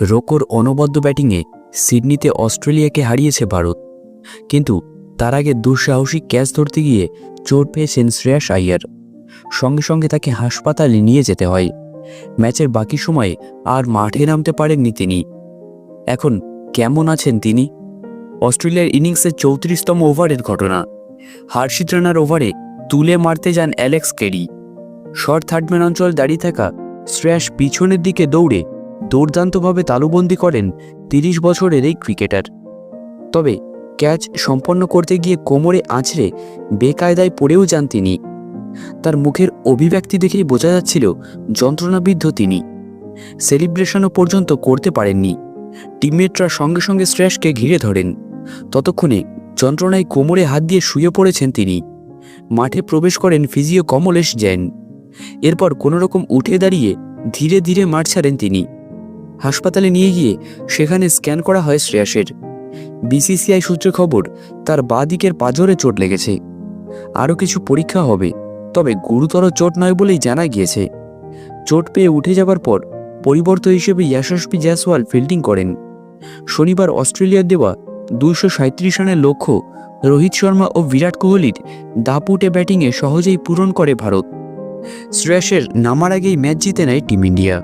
রোকোর অনবদ্য ব্যাটিংয়ে সিডনিতে অস্ট্রেলিয়াকে হারিয়েছে ভারত, কিন্তু তার আগে দুঃসাহসিক ক্যাচ ধরতে গিয়ে চোট পেয়েছেন শ্রেয়াস আইয়ার। সঙ্গে সঙ্গে তাকে হাসপাতালে নিয়ে যেতে হয়। ম্যাচের বাকি সময়ে আর মাঠে নামতে পারেননি তিনি। এখন কেমন আছেন তিনি? অস্ট্রেলিয়ার ইনিংসের 34তম ওভারের ঘটনা। হার্ষিত রানার ওভারে তুলে মারতে যান অ্যালেক্স ক্যারি। শর্ট থার্ডম্যান অঞ্চল দাঁড়িয়ে থাকা শ্রেয়াস পিছনের দিকে দৌড়ে দুর্দান্তভাবে তালুবন্দি করেন 30 বছরের এই ক্রিকেটার। তবে ক্যাচ সম্পন্ন করতে গিয়ে কোমরে আঁচড়ে বেকায়দায় পড়েও যান তিনি। তার মুখের অভিব্যক্তি দেখেই বোঝা যাচ্ছিল যন্ত্রণাবিদ্ধ তিনি। সেলিব্রেশনও পর্যন্ত করতে পারেননি। টিমমেটরা সঙ্গে সঙ্গে শ্রেয়াসকে ঘিরে ধরেন। ততক্ষণে যন্ত্রণায় কোমরে হাত দিয়ে শুয়ে পড়েছেন তিনি। মাঠে প্রবেশ করেন ফিজিও কমলেশ জৈন। এরপর কোনোরকম উঠে দাঁড়িয়ে ধীরে ধীরে মাঠ ছাড়েন তিনি। হাসপাতালে নিয়ে গিয়ে সেখানে স্ক্যান করা হয় শ্রেয়াসের। বিসিসিআই সূত্রে খবর, তার বাঁ দিকের পাঁজরে চোট লেগেছে। আরও কিছু পরীক্ষা হবে, তবে গুরুতর চোট নয় বলেই জানা গিয়েছে। চোট পেয়ে উঠে যাবার পর পরিবর্তন হিসেবে যশস্বী জয়সওয়াল ফিল্ডিং করেন। শনিবার অস্ট্রেলিয়ার দেওয়া 237 রানের লক্ষ্য রোহিত শর্মা ও বিরাট কোহলির দাপুটে ব্যাটিংয়ে সহজেই পূরণ করে ভারত। শ্রেয়াসের নামার আগেই ম্যাচ জিতে নেয় টিম ইন্ডিয়া।